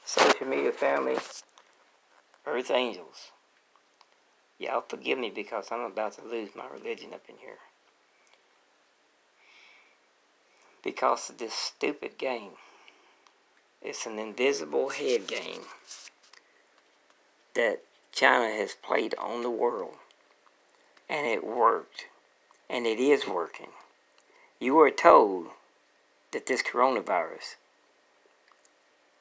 social media family, Earth Angels. Y'all forgive me because I'm about to lose my religion up in here. Because of this stupid game. It's an invisible head game that China has played on the world. And it worked. And it is working. You were told that this coronavirus,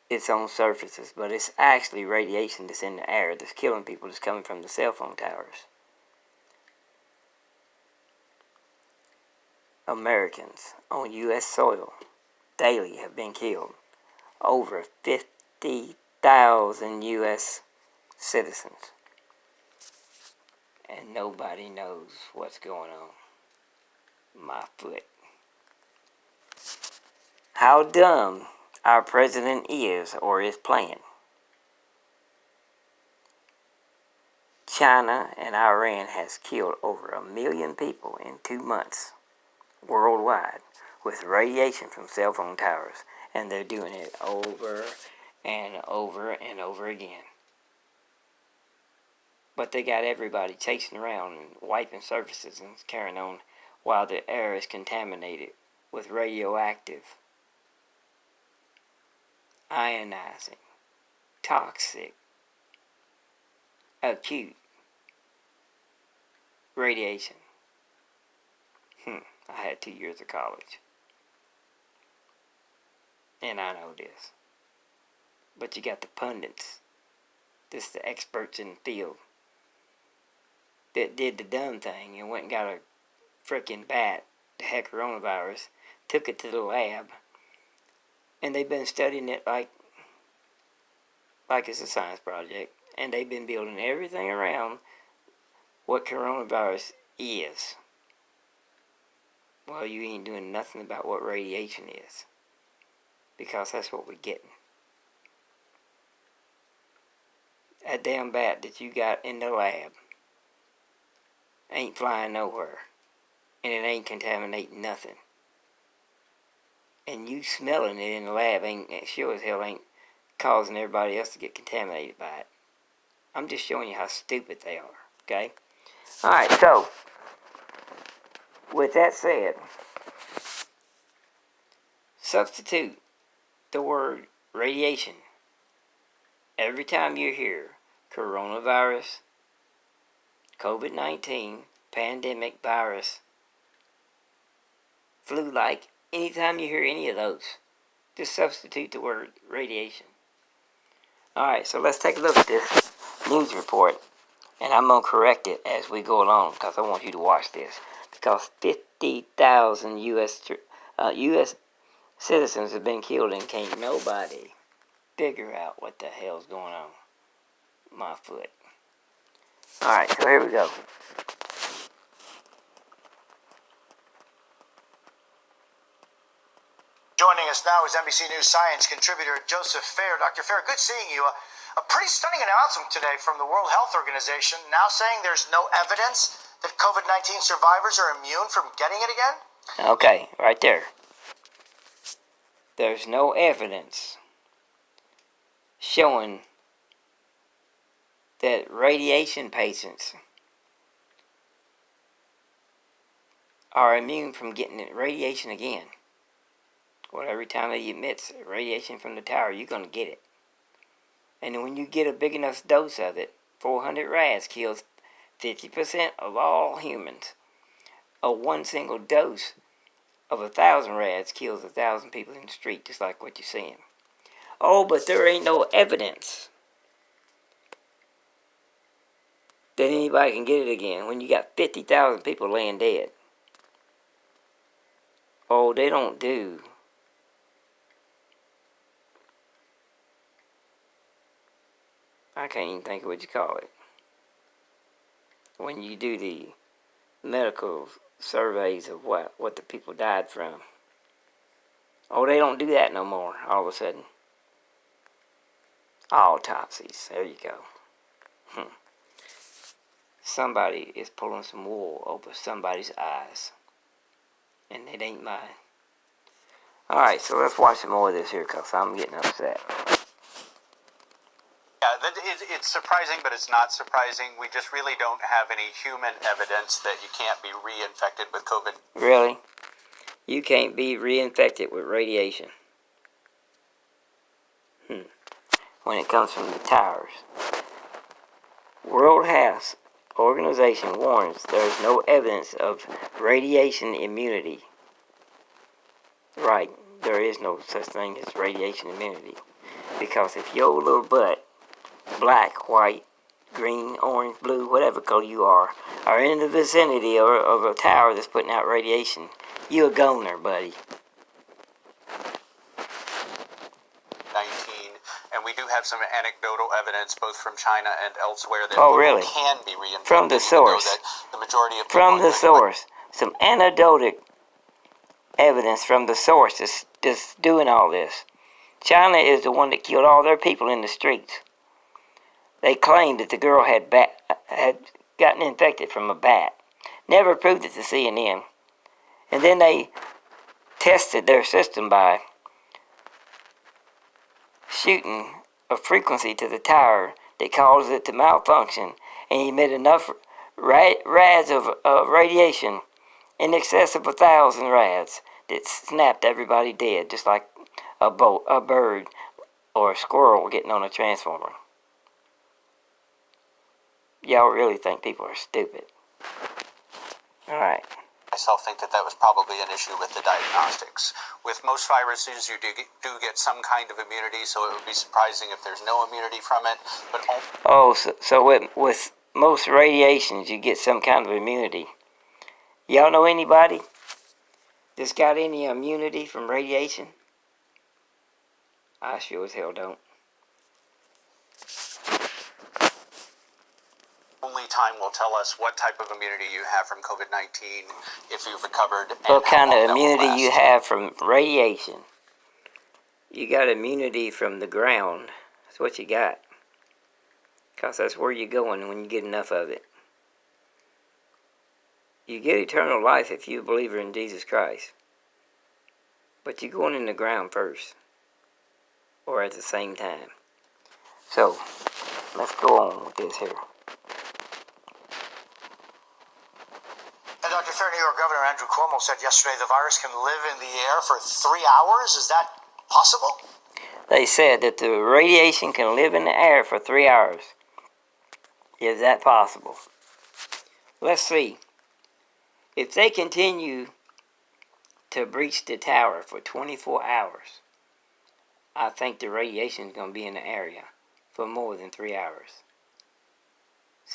it's on surfaces, but it's actually radiation that's in the air that's killing people that's coming from the cell phone towers. Americans on U.S. soil daily have been killed. Over 50,000 U.S. citizens. And nobody knows what's going on. My foot. How dumb our president is or is playing. China and Iran has killed over 1 million people in 2 months worldwide with radiation from cell phone towers, and they're doing it over and over and over again. But they got everybody chasing around and wiping surfaces and carrying on while the air is contaminated with radioactive, ionizing, toxic, acute radiation. I had 2 years of college. And I know this. But you got the pundits. This the experts in the field that did the dumb thing and went and got a frickin' bat, the heck coronavirus, took it to the lab, and they've been studying it like it's a science project, and they've been building everything around what coronavirus is. Well, you ain't doing nothing about what radiation is, because that's what we're getting. That damn bat that you got in the lab ain't flying nowhere, and it ain't contaminating nothing. And you smelling it in the lab ain't sure as hell ain't causing everybody else to get contaminated by it. I'm just showing you how stupid they are, okay? Alright, so, with that said, substitute the word radiation every time you hear coronavirus, COVID-19, pandemic virus, flu-like. Anytime you hear any of those, just substitute the word radiation. Alright, so let's take a look at this news report. And I'm going to correct it as we go along because I want you to watch this. Because 50,000 U.S. citizens have been killed and can't nobody figure out what the hell's going on. My foot. Alright, so here we go. Joining us now is NBC News science contributor Joseph Fair. Dr. Fair, good seeing you. A pretty stunning announcement today from the World Health Organization, now saying there's no evidence that COVID-19 survivors are immune from getting it again? Okay, right there. There's no evidence showing that radiation patients are immune from getting radiation again. Well, every time it emits radiation from the tower, you're going to get it. And when you get a big enough dose of it, 400 RADS kills 50% of all humans. One single dose of 1,000 RADS kills 1,000 people in the street, just like what you're seeing. Oh, but there ain't no evidence that anybody can get it again when you got 50,000 people laying dead. Oh, they don't do I can't even think of what you call it. When you do the medical surveys of what the people died from. Oh, they don't do that no more, all of a sudden. Autopsies, there you go. Somebody is pulling some wool over somebody's eyes. And it ain't mine. Alright, so let's watch some more of this here, because I'm getting upset. it's surprising, but it's not surprising. We just really don't have any human evidence that you can't be reinfected with COVID. Really? You can't be reinfected with radiation. When it comes from the towers. World Health Organization warns there is no evidence of radiation immunity. Right, there is no such thing as radiation immunity. Because if your little butt, black, white, green, orange, blue, whatever color you are in the vicinity of a tower that's putting out radiation, you're a goner, buddy. 19, and we do have some anecdotal evidence both from China and elsewhere that really? people can be reinfected. From the source. That the majority of from the source. Some anecdotal evidence from the source that's doing all this. China is the one that killed all their people in the streets. They claimed that the girl had gotten infected from a bat. Never proved it to CNN. And then they tested their system by shooting a frequency to the tower that causes it to malfunction and emit enough rads of radiation in excess of 1,000 rads that snapped everybody dead, just like a bird or a squirrel getting on a transformer. Y'all really think people are stupid. Alright. I myself think that that was probably an issue with the diagnostics. With most viruses, you do get some kind of immunity, so it would be surprising if there's no immunity from it. But so with most radiations, you get some kind of immunity. Y'all know anybody that's got any immunity from radiation? I sure as hell don't. only time will tell us what type of immunity you have from COVID-19, if you've recovered. And what kind of how long that will immunity you last. have from radiation? You got immunity from the ground. That's what you got. Because that's where you're going when you get enough of it. You get eternal life if you're a believer in Jesus Christ. But you're going in the ground first. Or at the same time. So, let's go on with this here. And Dr. Fair, New York Governor Andrew Cuomo said yesterday the virus can live in the air for 3 hours. Is that possible? They said that the radiation can live in the air for 3 hours. Is that possible? Let's see. If they continue to breach the tower for 24 hours, I think the radiation is going to be in the area for more than 3 hours.